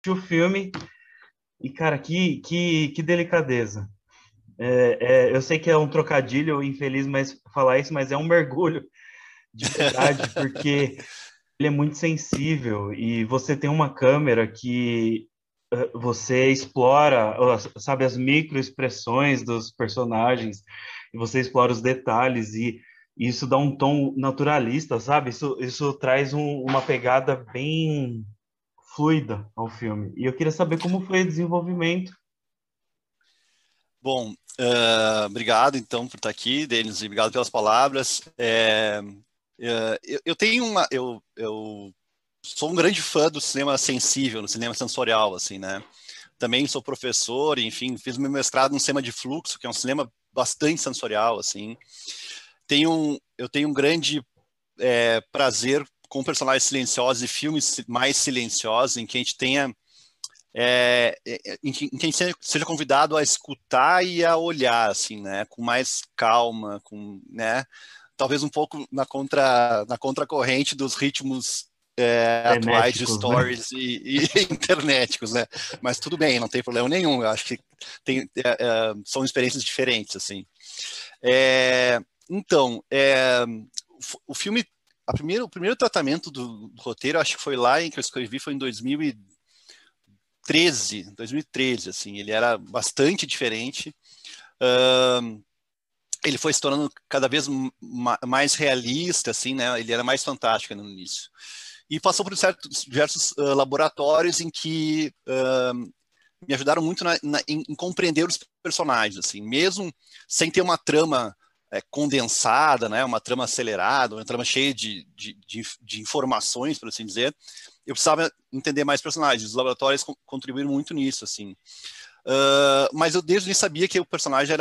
o filme e, cara, que delicadeza. Eu sei que é um trocadilho infeliz, mas falar isso, mas é um mergulho de verdade, porque ele é muito sensível e você tem uma câmera que você explora, sabe, as microexpressões dos personagens, e você explora os detalhes e isso dá um tom naturalista, sabe? Isso traz uma pegada bem fluida ao filme. E eu queria saber como foi o desenvolvimento. Bom, obrigado então por estar aqui, Denis, e obrigado pelas palavras. Eu tenho eu sou um grande fã do cinema sensível, do cinema sensorial, assim, né? Também sou professor, enfim, fiz meu mestrado no cinema de fluxo, que é um cinema bastante sensorial, assim. Eu tenho um grande prazer com personagens silenciosos e filmes mais silenciosos, em que a gente tenha em que a gente seja convidado a escutar e a olhar, assim, né, com mais calma, com, né, talvez um pouco na contracorrente dos ritmos atuais de Frenéticos, né? stories e internéticos, né, mas tudo bem, não tem problema nenhum, eu acho que são experiências diferentes, assim. É, então, o filme, o primeiro tratamento do roteiro, acho que foi lá em que eu escrevi, foi em 2013, assim, ele era bastante diferente. Ele foi se tornando cada vez mais realista, assim, né? Ele era mais fantástico no início. E passou por diversos laboratórios em que me ajudaram muito em compreender os personagens, assim, mesmo sem ter uma trama condensada, né? Uma trama acelerada, uma trama cheia de informações, por assim dizer. Eu precisava entender mais personagens. Os laboratórios contribuíram muito nisso, assim. Mas eu desde o início sabia que o personagem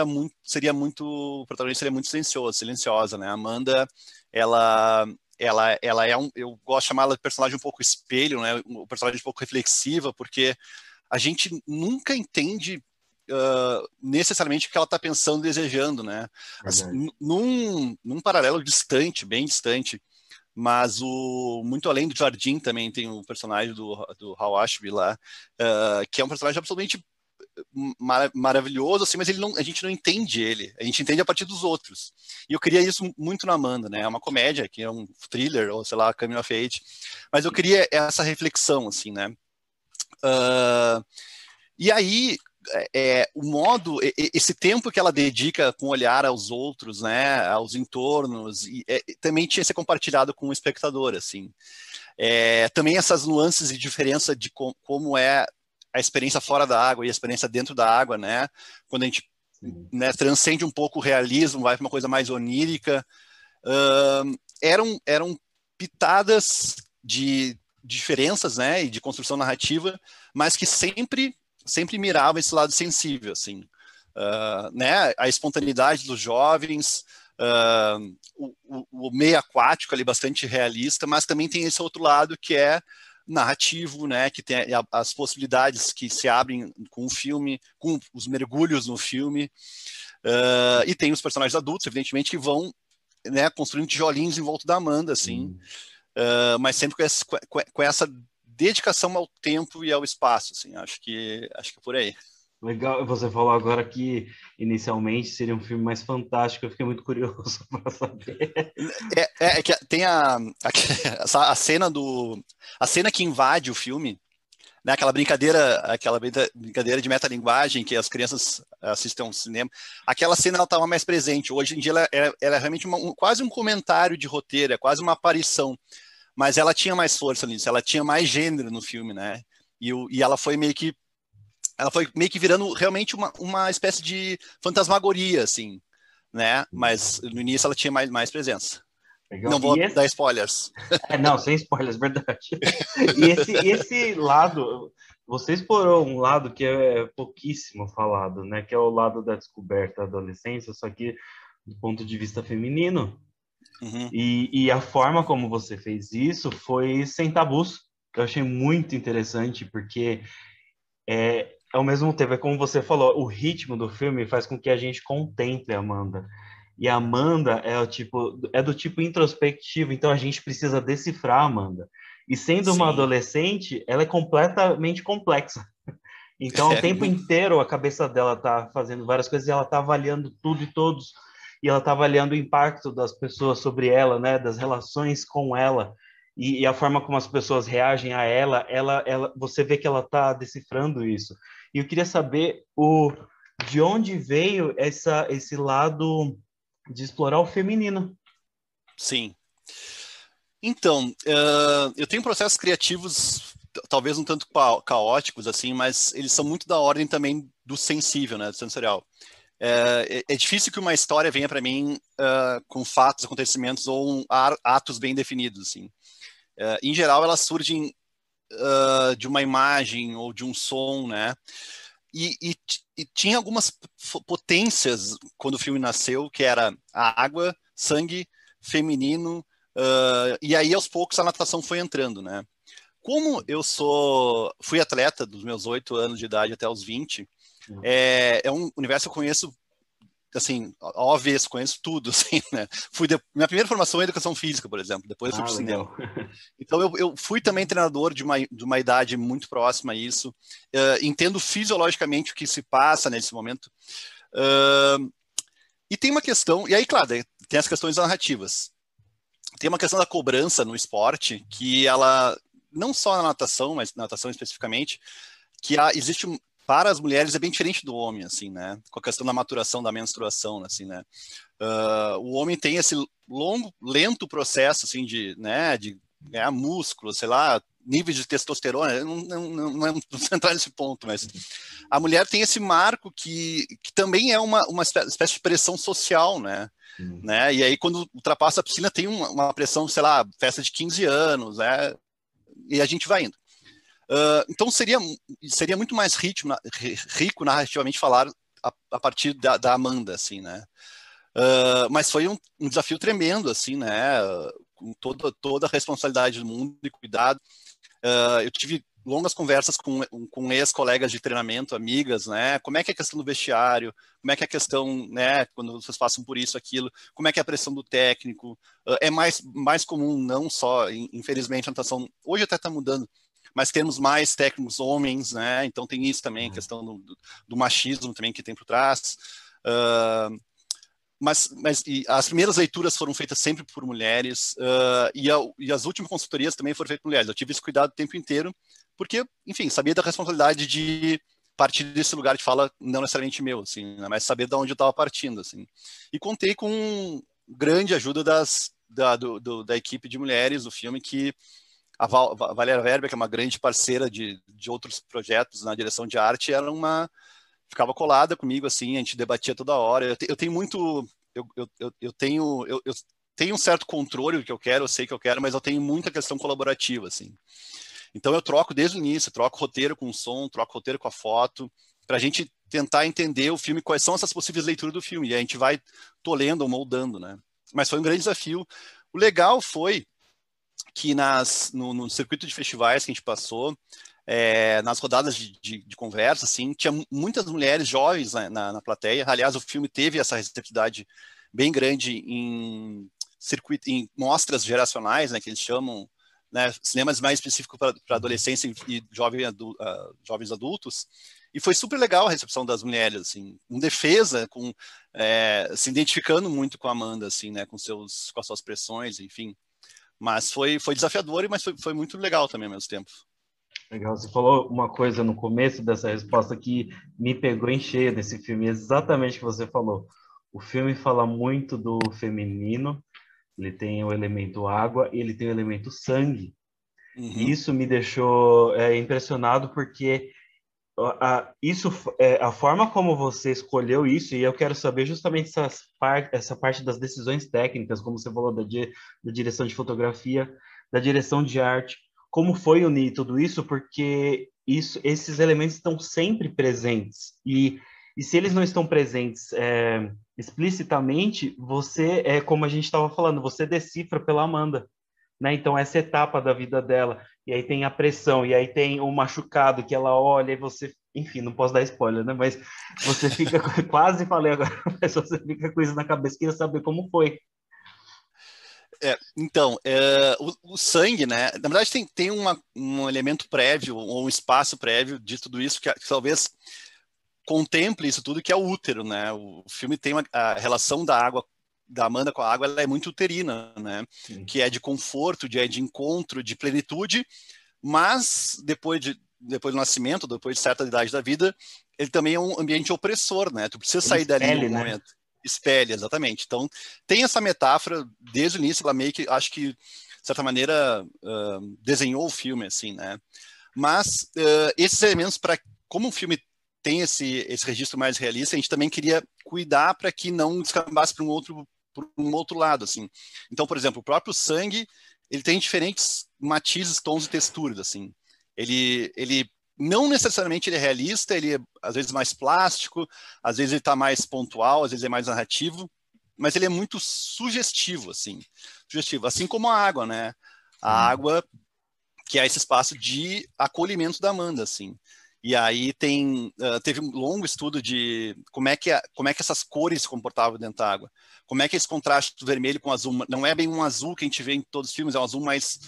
o protagonista seria muito silenciosa, né? A Amanda, ela é eu gosto de chamá-la de personagem um pouco espelho, né? Um personagem um pouco reflexiva, porque a gente nunca entende necessariamente o que ela está pensando e desejando, né? Verdade. Num paralelo distante, bem distante, mas muito além do Jardim também tem o personagem do Hal Ashby lá, que é um personagem absolutamente maravilhoso, assim, mas a gente não entende ele, a gente entende a partir dos outros. E eu queria isso muito na Amanda, né? É uma comédia, que é um thriller, ou sei lá, Coming of Age, mas eu queria essa reflexão, assim, né? E aí, esse tempo que ela dedica com olhar aos outros, né, aos entornos, também tinha que ser compartilhado com o espectador, assim. Também essas nuances e diferença de como é a experiência fora da água e a experiência dentro da água, né, quando a gente né, transcende um pouco o realismo, vai para uma coisa mais onírica, eram pitadas de diferenças, né, e de construção narrativa, mas que sempre mirava esse lado sensível, assim, né, a espontaneidade dos jovens, o meio aquático ali bastante realista, mas também tem esse outro lado que é narrativo, né, que tem as possibilidades que se abrem com o filme, com os mergulhos no filme, e tem os personagens adultos, evidentemente, que vão né, construindo tijolinhos em volta da Amanda, assim, mas sempre com essa dedicação ao tempo e ao espaço, assim, acho que é por aí. Legal, você falou agora que inicialmente seria um filme mais fantástico, eu fiquei muito curioso para saber. É que tem a cena a cena que invade o filme, né, aquela brincadeira de metalinguagem que as crianças assistem ao cinema, aquela cena ela estava mais presente. Hoje em dia ela é realmente quase um comentário de roteiro, é quase uma aparição, mas ela tinha mais força nisso, ela tinha mais gênero no filme, né? E ela foi meio que virando realmente uma espécie de fantasmagoria, assim, né? Mas no início ela tinha mais presença. Legal. Não vou dar spoilers. Não, sem spoilers, verdade. E esse lado, você explorou um lado que é pouquíssimo falado, né? Que é o lado da descoberta da adolescência, só que do ponto de vista feminino. Uhum. E a forma como você fez isso foi sem tabus. Eu achei muito interessante, porque ao mesmo tempo, é como você falou, o ritmo do filme faz com que a gente contemple a Amanda. E a Amanda é do tipo introspectivo, então a gente precisa decifrar a Amanda. E sendo uma Sim. adolescente, ela é completamente complexa. Então, o É, tempo inteiro, a cabeça dela tá fazendo várias coisas e ela tá avaliando tudo e todos. E ela tá avaliando o impacto das pessoas sobre ela, né? Das relações com ela. E a forma como as pessoas reagem a ela, você vê que ela tá decifrando isso. E eu queria saber de onde veio esse lado de explorar o feminino. sim. Então, eu tenho processos criativos, talvez um tanto caóticos, assim, mas eles são muito da ordem também do sensível, né, do sensorial. É difícil que uma história venha para mim com fatos, acontecimentos ou atos bem definidos, assim. Em geral, elas surgem de uma imagem ou de um som, né? E tinha algumas potências quando o filme nasceu, que era a água, sangue, feminino, e aí aos poucos a natação foi entrando, né? Como eu fui atleta dos meus 8 anos de idade até os 20, é um universo que eu conheço assim, óbvio, conheço tudo, assim, né? Minha primeira formação é educação física, por exemplo, depois eu fui Ah, para o cinema. legal. Então, eu fui também treinador de uma idade muito próxima a isso. Entendo fisiologicamente o que se passa nesse momento. Uh, e tem uma questão, e aí, claro, tem as questões narrativas. Tem uma questão da cobrança no esporte, que ela, não só na natação, mas na natação especificamente, que existe para as mulheres é bem diferente do homem, assim, né? Com a questão da maturação, da menstruação, assim, né? O homem tem esse longo, lento processo, assim, de ganhar músculo, sei lá, níveis de testosterona, não vou entrar nesse ponto, mas a mulher tem esse marco que também é uma espécie de pressão social, né? Né? E aí, quando ultrapassa a piscina, tem uma pressão, sei lá, festa de 15 anos, né? E a gente vai indo. Então, seria muito mais rico narrativamente falar a partir da Amanda, assim, né? Mas foi um desafio tremendo, assim, né? Com toda a responsabilidade do mundo e cuidado. Eu tive longas conversas com ex-colegas de treinamento, amigas, né? Como é que é a questão do vestiário? Como é que é a questão, né? Quando vocês passam por isso, aquilo? Como é que é a pressão do técnico? É mais comum, não só, infelizmente, a natação hoje até está mudando, mas temos mais técnicos homens, né? Então tem isso também, a questão do machismo também que tem por trás. Mas as primeiras leituras foram feitas sempre por mulheres, e as últimas consultorias também foram feitas por mulheres. Eu tive esse cuidado o tempo inteiro, porque, enfim, sabia da responsabilidade de partir desse lugar de fala não necessariamente meu, assim, né, mas saber de onde eu estava partindo, assim. E contei com grande ajuda da equipe de mulheres do filme, que a Valéria Werber, que é uma grande parceira de outros projetos na direção de arte, ficava colada comigo, assim, a gente debatia toda hora. Eu tenho muito. Eu tenho um certo controle do que eu quero, eu sei que eu quero, mas eu tenho muita questão colaborativa, assim. Então eu troco desde o início, troco roteiro com o som, troco roteiro com a foto, para a gente tentar entender o filme, quais são essas possíveis leituras do filme. E a gente vai tolendo ou moldando, né? Mas foi um grande desafio. O legal foi que no circuito de festivais que a gente passou, nas rodadas de conversa, assim, tinha muitas mulheres jovens na plateia. Aliás, o filme teve essa receptividade bem grande em mostras geracionais, né, que eles chamam, né, cinemas mais específicos para adolescência e jovens adultos. E foi super legal a recepção das mulheres, assim, com defesa, se identificando muito com a Amanda, assim, né, com as suas pressões, enfim. Mas foi desafiador, mas foi muito legal também ao mesmo tempo. Legal, você falou uma coisa no começo dessa resposta que me pegou em cheio desse filme, exatamente o que você falou. O filme fala muito do feminino, ele tem o elemento água e ele tem o elemento sangue. E Uhum. isso me deixou impressionado porque a forma como você escolheu isso, e eu quero saber justamente essa parte das decisões técnicas, como você falou da direção de fotografia, da direção de arte, como foi unir tudo isso, porque esses elementos estão sempre presentes, e se eles não estão presentes explicitamente, como a gente estava falando, você decifra pela Amanda, né? Então, essa etapa da vida dela, e aí tem a pressão, e aí tem o machucado que ela olha e você, enfim, não posso dar spoiler, né? Mas você fica, quase falei agora, mas você fica com isso na cabeça, queria saber como foi. O sangue, né? Na verdade, tem um elemento prévio, ou um espaço prévio de tudo isso, que talvez contemple isso tudo, que é o útero, né? O filme tem a relação da água, da Amanda com a água, ela é muito uterina, né? Sim. Que é de conforto, de encontro, de plenitude, mas depois do nascimento, depois de certa idade da vida, ele também é um ambiente opressor, né? Tu precisa Ele sair dali em expele, algum né? momento. Espelha, exatamente. Então, tem essa metáfora desde o início, ela meio que, acho que, de certa maneira, desenhou o filme, assim, né? Mas esses elementos, como o filme tem esse registro mais realista, a gente também queria cuidar para que não descambasse para um outro lado, assim. Então, por exemplo, o próprio sangue, ele tem diferentes matizes, tons e texturas, assim. Ele não necessariamente ele é realista, ele é às vezes mais plástico, às vezes ele está mais pontual, às vezes é mais narrativo, mas ele é muito sugestivo, assim. Sugestivo, assim como a água, né? A Sim. água que é esse espaço de acolhimento da Amanda, assim. E aí teve um longo estudo de como é que essas cores se comportavam dentro da água. Como é que esse contraste do vermelho com azul, não é bem um azul que a gente vê em todos os filmes, é um azul mais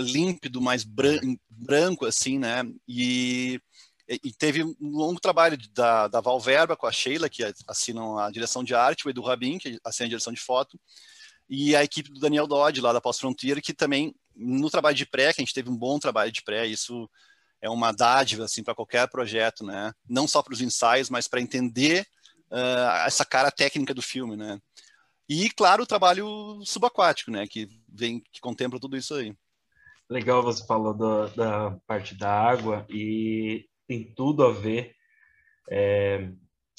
límpido, mais branco, assim, né? E teve um longo trabalho da Val Verba com a Sheila, que assinam a direção de arte, o Edu Rabin, que assina a direção de foto, e a equipe do Daniel Dodd, lá da Pós-Frontier, que também, no trabalho de pré, que a gente teve um bom trabalho de pré, isso é uma dádiva assim, para qualquer projeto, né? Não só para os ensaios, mas para entender essa cara técnica do filme, né? E, claro, o trabalho subaquático, né? Que contempla tudo isso aí. Legal, você falou da parte da água e tem tudo a ver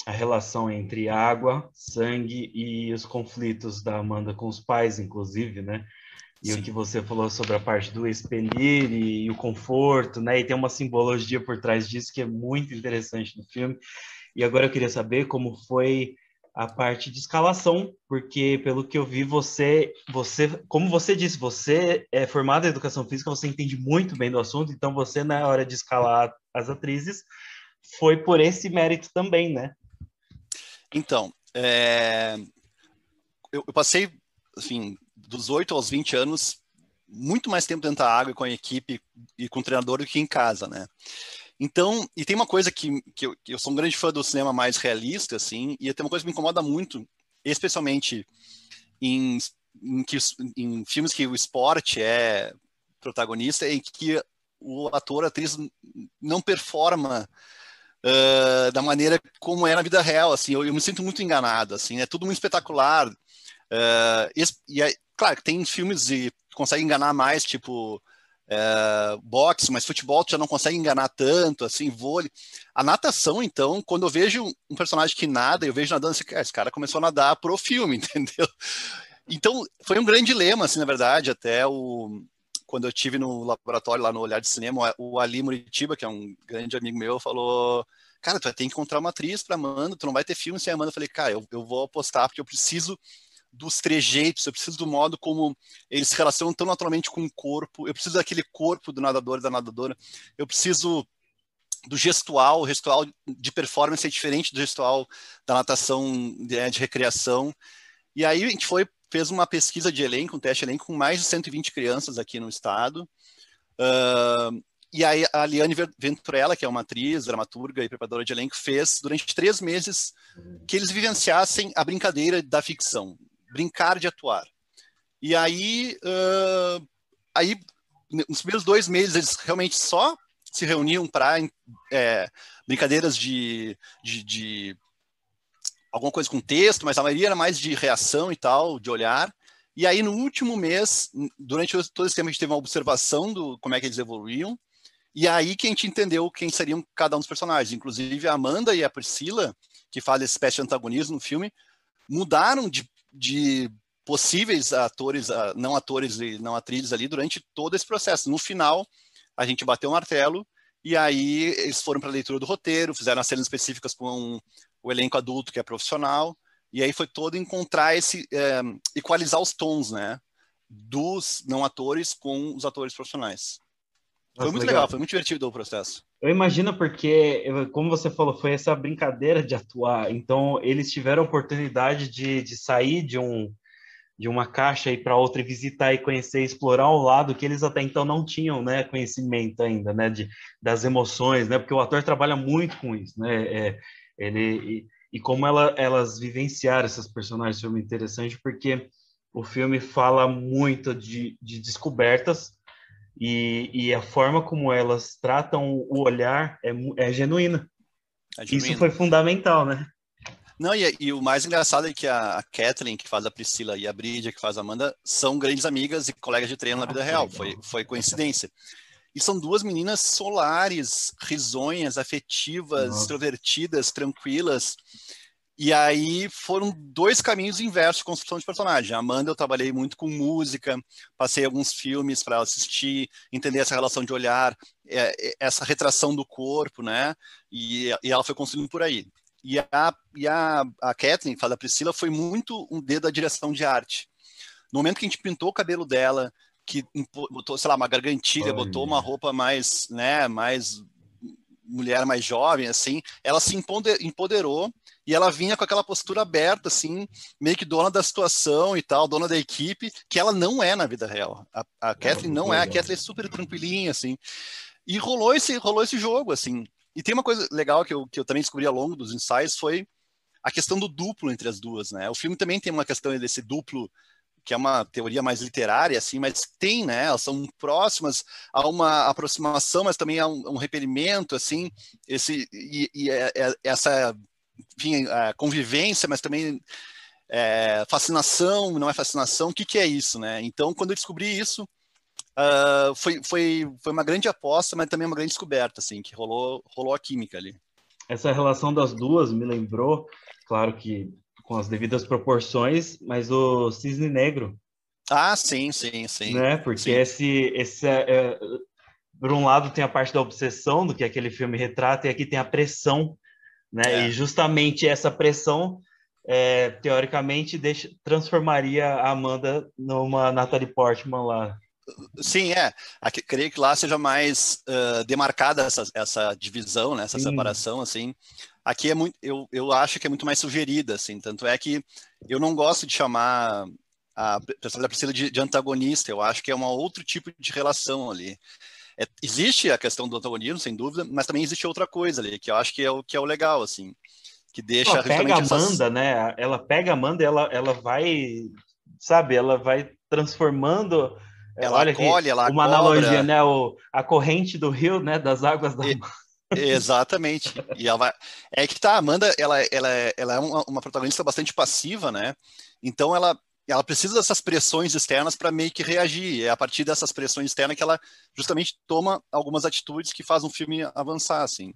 a relação entre água, sangue e os conflitos da Amanda com os pais, inclusive, né? E o que Sim. você falou sobre a parte do expelir e o conforto, né? E tem uma simbologia por trás disso que é muito interessante no filme. E agora eu queria saber como foi a parte de escalação, porque pelo que eu vi, como você disse, você é formado em educação física, você entende muito bem do assunto, então você, na hora de escalar as atrizes, foi por esse mérito também, né? Então, eu passei, assim, dos 8 aos 20 anos, muito mais tempo dentro da água com a equipe e com o treinador do que em casa, né? Então, e tem uma coisa que eu sou um grande fã do cinema mais realista, assim, e tem uma coisa que me incomoda muito, especialmente em, em filmes que o esporte é protagonista, em que o ator, a atriz não performa da maneira como é na vida real, assim, eu me sinto muito enganado, assim, é tudo muito espetacular, claro, tem filmes que conseguem enganar mais, tipo boxe, mas futebol tu já não consegue enganar tanto, assim, vôlei. A natação, então, quando eu vejo um personagem que nada, eu vejo nadando, assim, esse cara começou a nadar pro filme, entendeu? Então, foi um grande dilema, assim, na verdade, quando eu tive no laboratório lá no Olhar de Cinema, o Ali Muritiba, que é um grande amigo meu, falou: cara, tu vai ter que encontrar uma atriz pra Amanda, tu não vai ter filme sem a Amanda. Eu falei, cara, eu vou apostar, porque eu preciso dos trejeitos, eu preciso do modo como eles se relacionam tão naturalmente com o corpo, eu preciso daquele corpo do nadador e da nadadora, eu preciso do gestual, o gestual de performance é diferente do gestual da natação de recreação. E aí a gente fez uma pesquisa de elenco, um teste de elenco com mais de 120 crianças aqui no estado. E aí a Liane Venturella, que é uma atriz, dramaturga e preparadora de elenco, fez durante 3 meses que eles vivenciassem a brincadeira da ficção, brincar de atuar. E aí nos primeiros 2 meses, eles realmente só se reuniam para brincadeiras de alguma coisa com texto, mas a maioria era mais de reação e tal, de olhar. E aí, no último mês, durante todo esse tempo, a gente teve uma observação do como é que eles evoluíam. E aí que a gente entendeu quem seriam cada um dos personagens. Inclusive, a Amanda e a Priscila, que fazem essa espécie de antagonismo no filme, mudaram de possíveis atores, não atores e não atrizes ali durante todo esse processo. No final, a gente bateu o martelo e aí eles foram para a leitura do roteiro, fizeram as cenas específicas com o elenco adulto que é profissional, e aí foi todo encontrar equalizar os tons, né, dos não atores com os atores profissionais. Foi Nossa, muito legal, legal. foi muito divertido o processo. Eu imagino porque, como você falou, foi essa brincadeira de atuar. Então, eles tiveram a oportunidade de sair de uma caixa ir para outra e visitar e conhecer, explorar um lado que eles até então não tinham, né, conhecimento ainda, né, das emoções, né, porque o ator trabalha muito com isso, né, e como elas vivenciaram essas personagens foi muito interessante, porque o filme fala muito de descobertas e a forma como elas tratam o olhar é genuína. É Isso genuíno. foi fundamental, né? Não, e o mais engraçado é que a Kathleen, que faz a Priscila, e a Brígia, que faz a Amanda, são grandes amigas e colegas de treino na vida real. Foi coincidência. E são duas meninas solares, risonhas, afetivas, Nossa. extrovertidas, tranquilas. E aí foram dois caminhos inversos de construção de personagem. A Amanda, eu trabalhei muito com música, passei alguns filmes para ela assistir, entender essa relação de olhar, essa retração do corpo, né? E ela foi construindo por aí. A Kathleen, que fala da Priscila, foi muito um dedo da direção de arte. No momento que a gente pintou o cabelo dela, que botou, sei lá, uma gargantilha, botou uma Olha. roupa mais, né, mais mulher mais jovem, assim, ela se empoderou e ela vinha com aquela postura aberta, assim, meio que dona da situação e tal, dona da equipe, que ela não é na vida real. A Kathleen Muito não é, a legal. Kathleen é super tranquilinha, assim. E rolou esse jogo, assim. E tem uma coisa legal que eu também descobri ao longo dos ensaios, foi a questão do duplo entre as duas, né? O filme também tem uma questão desse duplo, que é uma teoria mais literária, assim, mas tem, né? Elas são próximas a uma aproximação, mas também a um repelimento, assim, essa, enfim, convivência, mas também fascinação, não é fascinação, o que é isso, né? Então, quando eu descobri isso, foi uma grande aposta, mas também uma grande descoberta, assim, que rolou a química ali. Essa relação das duas me lembrou, claro que com as devidas proporções, mas o Cisne Negro, Ah, sim, sim, sim, né? Porque sim. por um lado tem a parte da obsessão do que aquele filme retrata e aqui tem a pressão, né? E É. justamente essa pressão teoricamente transformaria a Amanda numa Natalie Portman lá. Sim, creio que lá seja mais demarcada essa divisão, né, essa Sim, separação, assim. Aqui é muito, eu acho que é muito mais sugerida, assim. Tanto é que eu não gosto de chamar a personagem da Priscila de antagonista. Eu acho que é um outro tipo de relação ali. Existe a questão do antagonismo, sem dúvida, mas também existe outra coisa ali, que eu acho que é o legal, assim, que ela deixa pega a justamente essas. Amanda, né? Ela pega a Amanda e ela vai, sabe, ela vai transformando. Ela Olha aqui, acolhe, ela uma analogia, cobra. né? A corrente do rio, né? Das águas da. Exatamente. E ela vai. É que tá, a Amanda, ela é uma protagonista bastante passiva, né? Então ela precisa dessas pressões externas para meio que reagir. É a partir dessas pressões externas que ela justamente toma algumas atitudes que fazem o filme avançar, assim.